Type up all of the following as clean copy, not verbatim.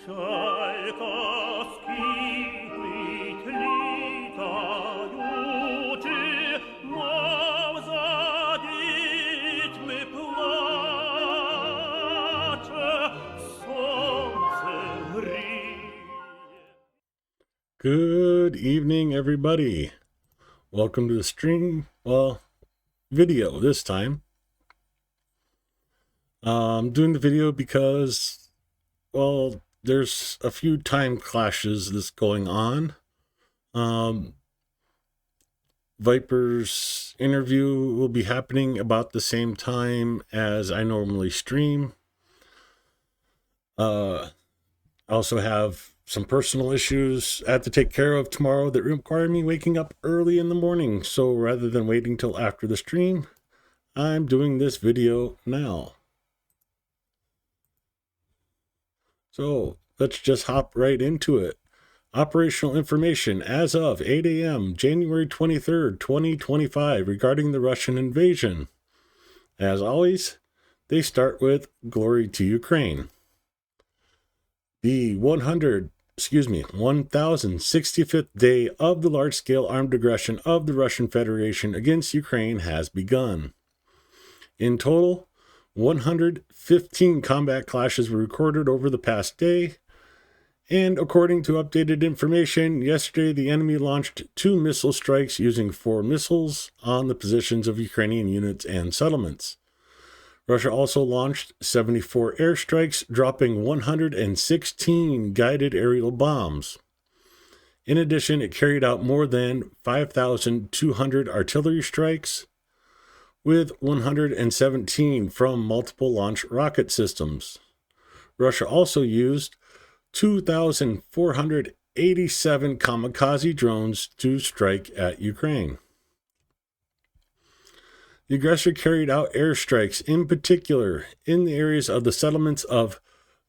Чайка скиплить літаючи, мов за дітьми плаче, сонце гріє. Good evening, everybody. Welcome to the stream, video this time. I'm doing the video because, there's a few time clashes that's going on. Viper's interview will be happening about the same time as I normally stream. I also have some personal issues I have to take care of tomorrow that require me waking up early in the morning. So rather than waiting till after the stream, I'm doing this video now. So let's just hop right into it. Operational information as of 8 a.m. January 23rd, 2025 regarding the Russian invasion. As always, they start with Glory to Ukraine. The 1065th day of the large-scale armed aggression of the Russian Federation against Ukraine has begun. In total, 115 combat clashes were recorded over the past day, and according to updated information, yesterday the enemy launched 2 missile strikes using 4 missiles on the positions of Ukrainian units and settlements. Russia also launched 74 airstrikes, dropping 116 guided aerial bombs. In addition, it carried out more than 5,200 artillery strikes, with 117 from multiple launch rocket systems. Russia also used 2,487 kamikaze drones to strike at Ukraine. The aggressor carried out airstrikes, in particular in the areas of the settlements of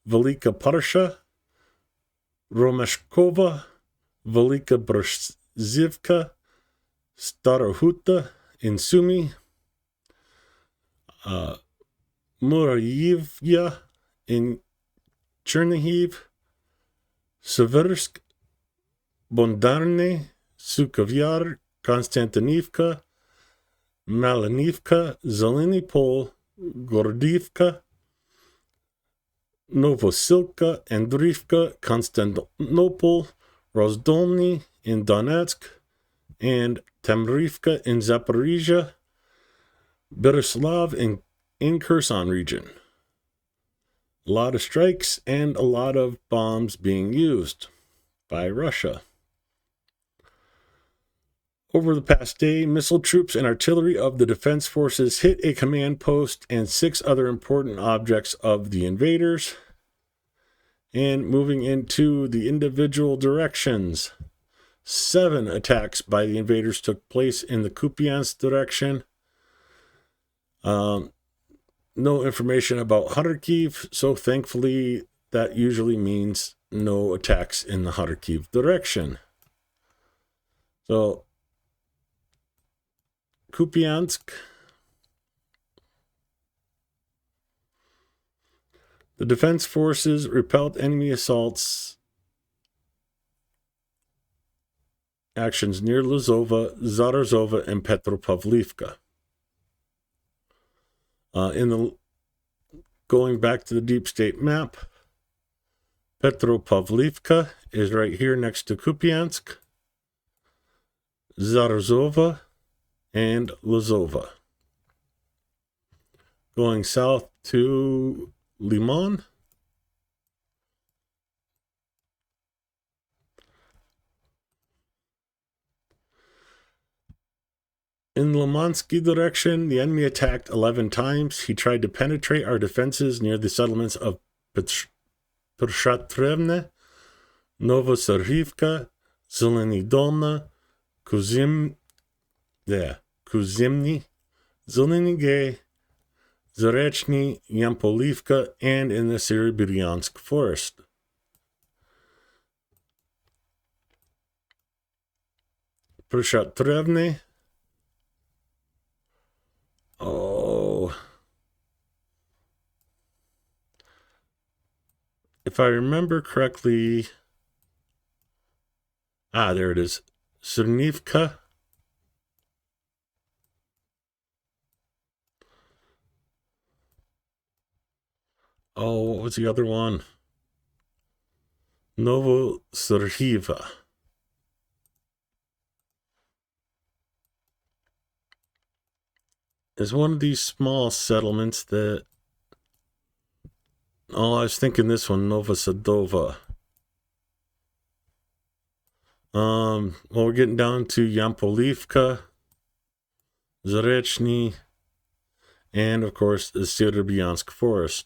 Velika Parsha, Romashkova, Velika Brzivka, Starohuta in Sumy, Murayevya in Chernihiv, Seversk, Bondarne, Sukovyar, Konstantinivka, Malinivka, Zelený Pol, Gordivka, Novosilka, Andriivka, Konstantinopol, Rozdolny in Donetsk, and Temrivka in Zaporizhia, Berislav in Kherson region. A lot of strikes and a lot of bombs being used by Russia. Over the past day, missile troops and artillery of the defense forces hit a command post and 6 other important objects of the invaders. And moving into the individual directions, 7 attacks by the invaders took place in the Kupiansk direction. No information about Kharkiv, so thankfully that usually means no attacks in the Kharkiv direction. So Kupiansk, the defense forces repelled enemy assaults actions near Lozova, Zarazova, and Petropavlivka. Going back to the deep state map, Petropavlivka is right here next to Kupiansk, Zarazova, and Lozova. Going south to Limon, in the Limansky direction, the enemy attacked 11 times. He tried to penetrate our defenses near the settlements of Pershatrevne, Novoserhivka, Zeleny Dolna, Kuzimny, Zeleny Gay, Zarechny, Yampolivka, and in the Sibiryansk forest. Pershatrevne. if I remember correctly, there it is. Cernivka. Oh, what was the other one? Novosarhiva. Is one of these small settlements that... Oh, I was thinking this one, Novosadova. Well, we're getting down to Yampolivka, Zarechny, and of course the Syrbyansk forest.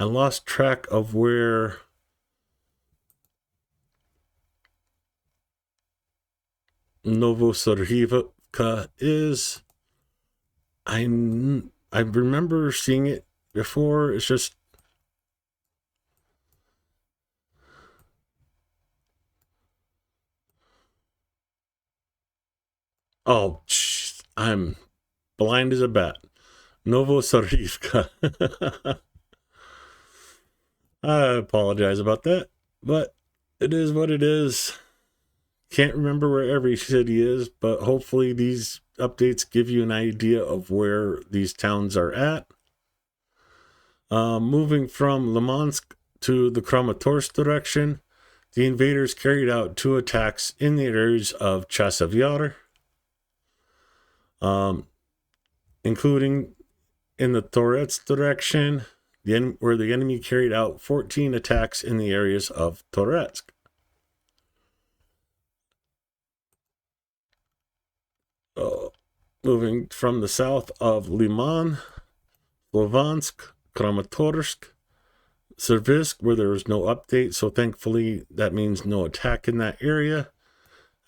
I lost track of where Novosarhivka is. I remember seeing it before. It's just... Oh, I'm blind as a bat. Novosarhivka. I apologize about that, but it is what it is. Can't remember where every city is, but hopefully these updates give you an idea of where these towns are at. Moving from Limansk to the Kramatorsk direction, the invaders carried out 2 attacks in the areas of Chasev Yar, including in the Torets direction, where the enemy carried out 14 attacks in the areas of Toretsk. Moving from the south of Liman, Slovansk, Kramatorsk, Servisk, where there was no update, so thankfully that means no attack in that area.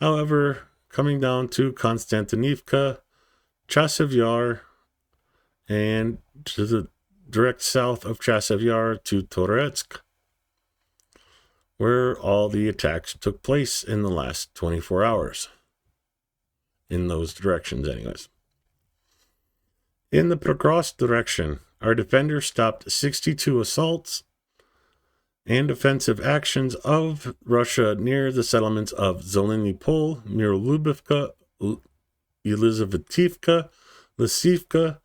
However, coming down to Konstantinivka, Chasev Yar, and to the direct south of Chasev Yar to Toretsk, where all the attacks took place in the last 24 hours. In those directions, anyways. In the Prokrovsk direction, our defenders stopped 62 assaults and offensive actions of Russia near the settlements of Zeleny Pol, Mirolubivka, Elizavetivka, Lisivka,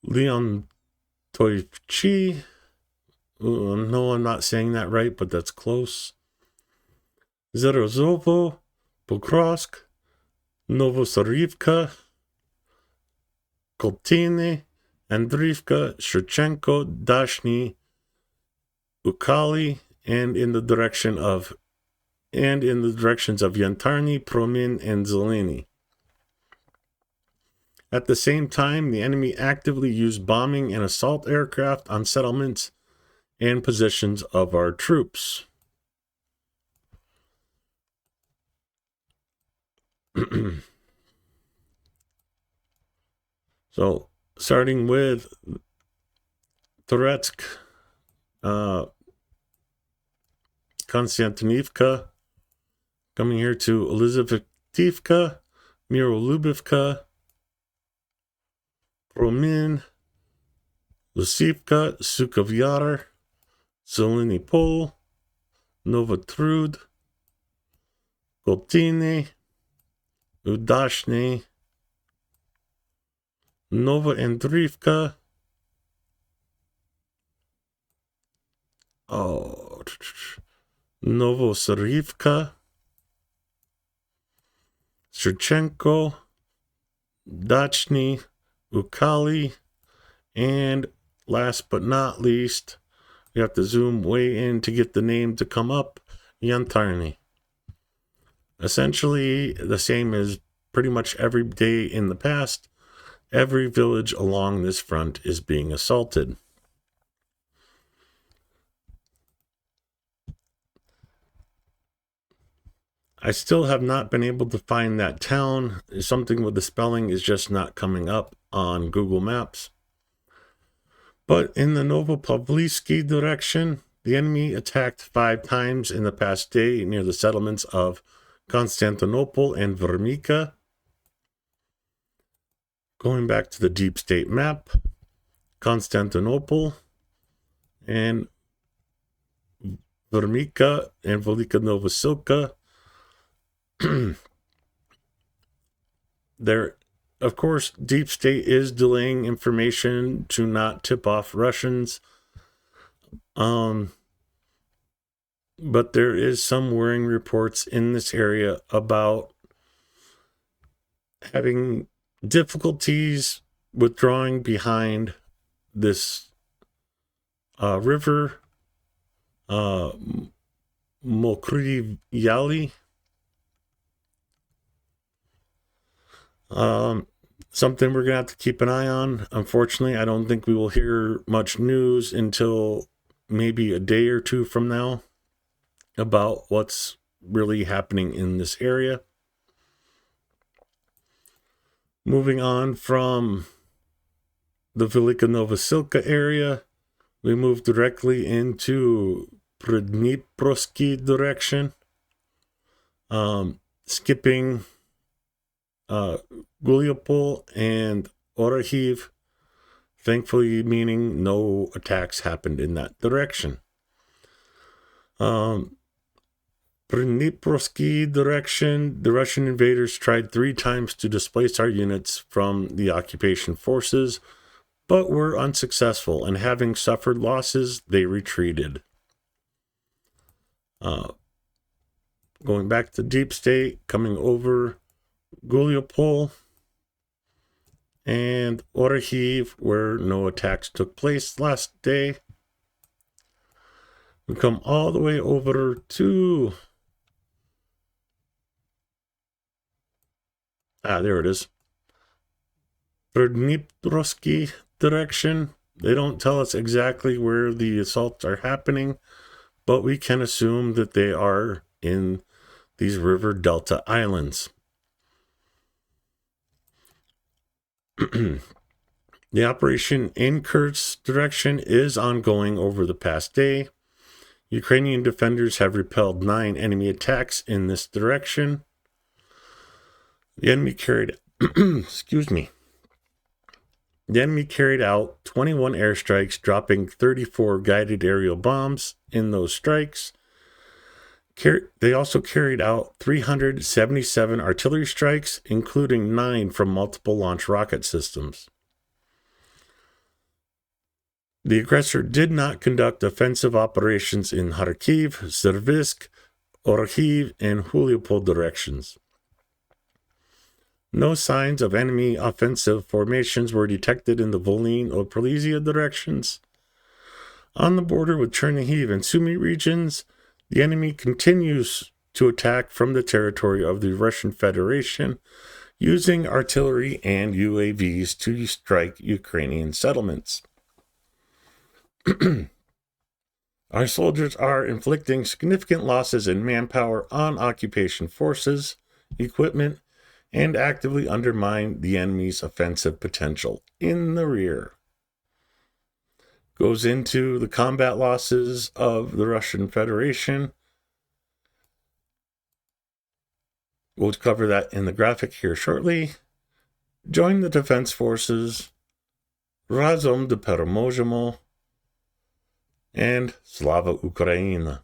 Leontoyevchi. No, I'm not saying that right, but that's close. Zerozovo, Pokrovsk, Novosarivka, Koltiny, Andriivka, Shevchenko, Dashny, Ukali, and in the directions of Yantarny, Promin, and Zeleny. At the same time, the enemy actively used bombing and assault aircraft on settlements and positions of our troops. So, starting with Toretsk, Konstantinivka, coming here to Elizavetivka, Mirolubivka, Promin, Lisivka, Sukov Yar, Zeleny Pol, Novotrud, Koltiny, Udashny, Nova Andriivka, Novosarivka, Shevchenko, Dachny, Ukali, and last but not least, we have to zoom way in to get the name to come up, Yantarny. Essentially the same as pretty much every day in the past. Every village along this front is being assaulted. I still have not been able to find that town. Something with the spelling is just not coming up on Google Maps. But in the Novopavlivsky direction, the enemy attacked 5 times in the past day near the settlements of Constantinople and Vermika. Going back to the deep state map, Constantinople and Vermika and Velika Novosilka. There, of course, Deep State is delaying information to not tip off Russians. But there is some worrying reports in this area about having difficulties withdrawing behind this river, Mokri Yali. Something we're going to have to keep an eye on. Unfortunately, I don't think we will hear much news until maybe a day or two from now about what's really happening in this area. Moving on from the Velika Novosilka area, we move directly into Pridniprovsky direction, skipping Guliopol and Orahiv, thankfully meaning no attacks happened in that direction. Pridniprovsky direction, the Russian invaders tried 3 times to displace our units from the occupation forces, but were unsuccessful, and having suffered losses, they retreated. Going back to Deep State, coming over Guliopol and Orahiv, where no attacks took place last day. We come all the way over to... there it is. Pridniprovsky direction. They don't tell us exactly where the assaults are happening, but we can assume that they are in these river delta islands. The operation in Kurt's direction is ongoing over the past day. Ukrainian defenders have repelled 9 enemy attacks in this direction. The enemy carried The enemy carried out 21 airstrikes, dropping 34 guided aerial bombs in those strikes. They also carried out 377 artillery strikes, including 9 from multiple launch rocket systems. The aggressor did not conduct offensive operations in Kharkiv, Servisk, Orahiv, and Guliopol directions. No signs of enemy offensive formations were detected in the Volyn or Prolezia directions. On the border with Chernihiv and Sumy regions, the enemy continues to attack from the territory of the Russian Federation, using artillery and UAVs to strike Ukrainian settlements. Our soldiers are inflicting significant losses in manpower on occupation forces, equipment, and actively undermine the enemy's offensive potential in the rear. Goes into the combat losses of the Russian Federation. We'll cover that in the graphic here shortly. Join the defense forces, Razom de Peremozhemo, and Slava Ukraina.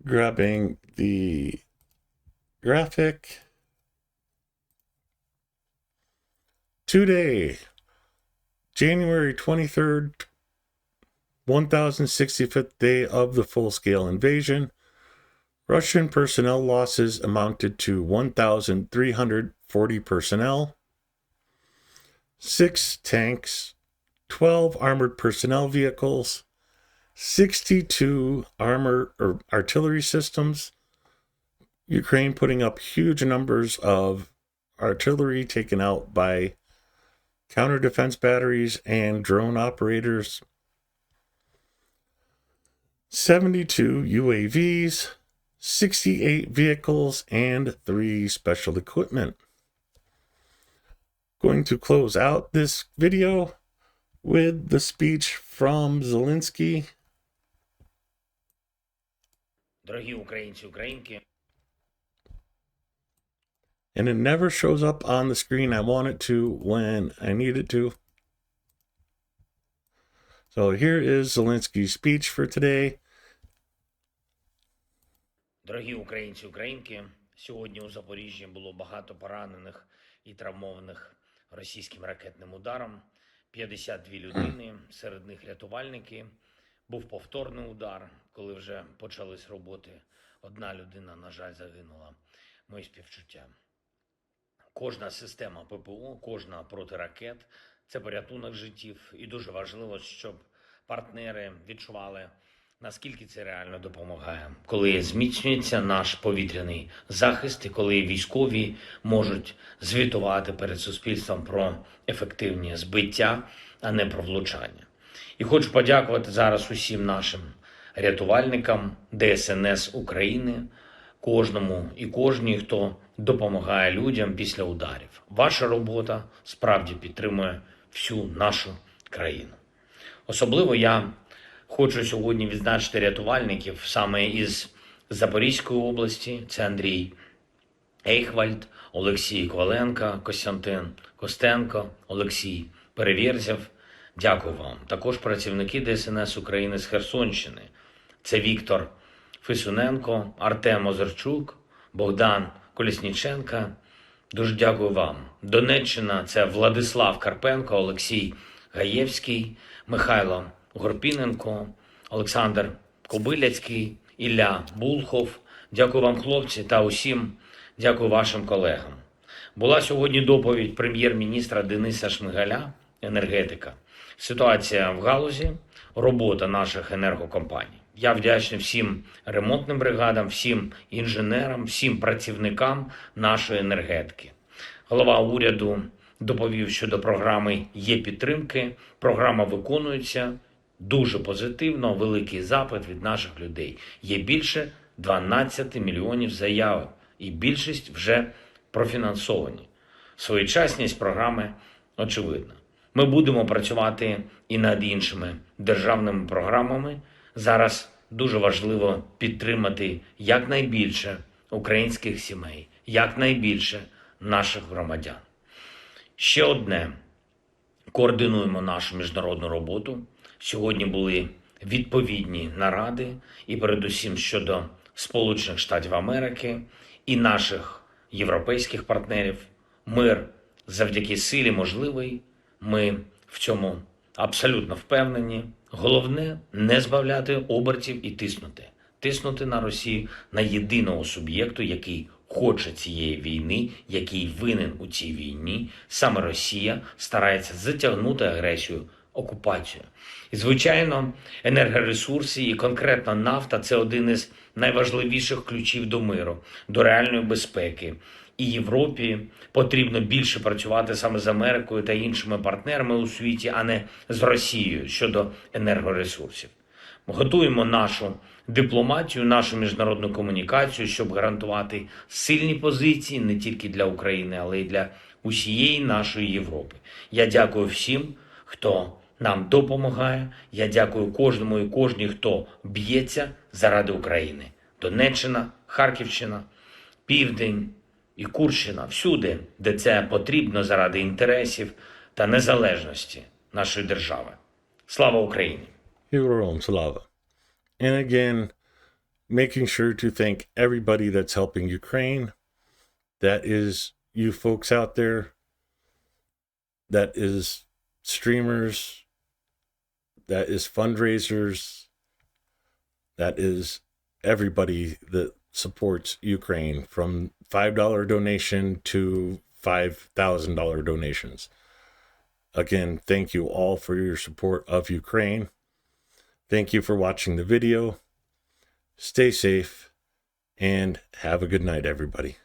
Grabbing the graphic. Today, January 23rd, 1065th day of the full-scale invasion, Russian personnel losses amounted to 1,340 personnel, 6 tanks, 12 armored personnel vehicles, 62 artillery systems, Ukraine putting up huge numbers of artillery taken out by counter defense batteries and drone operators, 72 UAVs, 68 vehicles, and 3 special equipment. Going to close out this video with the speech from Zelensky. Дорогі українці, українки. And it never shows up on the screen I want it to when I need it to. So here is Zelensky's speech for today. Дорогі українці, українки, сьогодні у Запоріжжі було багато поранених і травмованих російським ракетним ударом. 52 людини, серед них рятувальники. Був повторний удар, коли вже почались роботи. Одна людина, на жаль, загинула. Мої співчуття. Кожна система ППО, кожна протиракет – це порятунок життів. І дуже важливо, щоб партнери відчували, наскільки це реально допомагає. Коли зміцнюється наш повітряний захист і коли військові можуть звітувати перед суспільством про ефективні збиття, а не про влучання. І хочу подякувати зараз усім нашим рятувальникам ДСНС України, кожному і кожній, хто допомагає людям після ударів. Ваша робота справді підтримує всю нашу країну. Особливо я хочу сьогодні відзначити рятувальників саме із Запорізької області. Це Андрій Ейхвальд, Олексій Коваленко, Костянтин Костенко, Олексій Перевєрзєв. Дякую вам. Також працівники ДСНС України з Херсонщини. Це Віктор Фисуненко, Артем Озерчук, Богдан Колісніченко. Дуже дякую вам. Донеччина – це Владислав Карпенко, Олексій Гаєвський, Михайло Горпіненко, Олександр Кобиляцький, Ілля Булхов. Дякую вам, хлопці, та усім дякую вашим колегам. Була сьогодні доповідь прем'єр-міністра Дениса Шмигаля, енергетика. Ситуація в галузі, робота наших енергокомпаній. Я вдячний всім ремонтним бригадам, всім інженерам, всім працівникам нашої енергетики. Голова уряду доповів щодо програми «Є-підтримки». Програма виконується дуже позитивно, великий запит від наших людей. Є більше 12 мільйонів заяв і більшість вже профінансовані. Своєчасність програми очевидна. Ми будемо працювати і над іншими державними програмами. Зараз дуже важливо підтримати якнайбільше українських сімей, якнайбільше наших громадян. Ще одне. Координуємо нашу міжнародну роботу. Сьогодні були відповідні наради і передусім щодо Сполучених Штатів Америки і наших європейських партнерів. Мир завдяки силі можливий. Ми в цьому абсолютно впевнені. Головне – не збавляти обертів і тиснути. Тиснути на Росію, на єдиного суб'єкту, який хоче цієї війни, який винен у цій війні. Саме Росія старається затягнути агресію, окупацію. І, звичайно, енергоресурси і конкретно нафта – це один із найважливіших ключів до миру, до реальної безпеки. І Європі потрібно більше працювати саме з Америкою та іншими партнерами у світі, а не з Росією щодо енергоресурсів. Ми готуємо нашу дипломатію, нашу міжнародну комунікацію, щоб гарантувати сильні позиції не тільки для України, але й для усієї нашої Європи. Я дякую всім, хто нам допомагає. Я дякую кожному і кожній, хто б'ється заради України. Донеччина, Харківщина, Південь і Курщина, всюди, де це потрібно заради інтересів та незалежності нашої держави. Слава Україні! Героям слава. And again, making sure to thank everybody that's helping Ukraine. That is you folks out there. That is streamers. That is fundraisers. That is everybody that supports Ukraine, from $5 donation to $5,000 donations. Again, thank you all for your support of Ukraine. Thank you for watching the video. Stay safe and have a good night, everybody.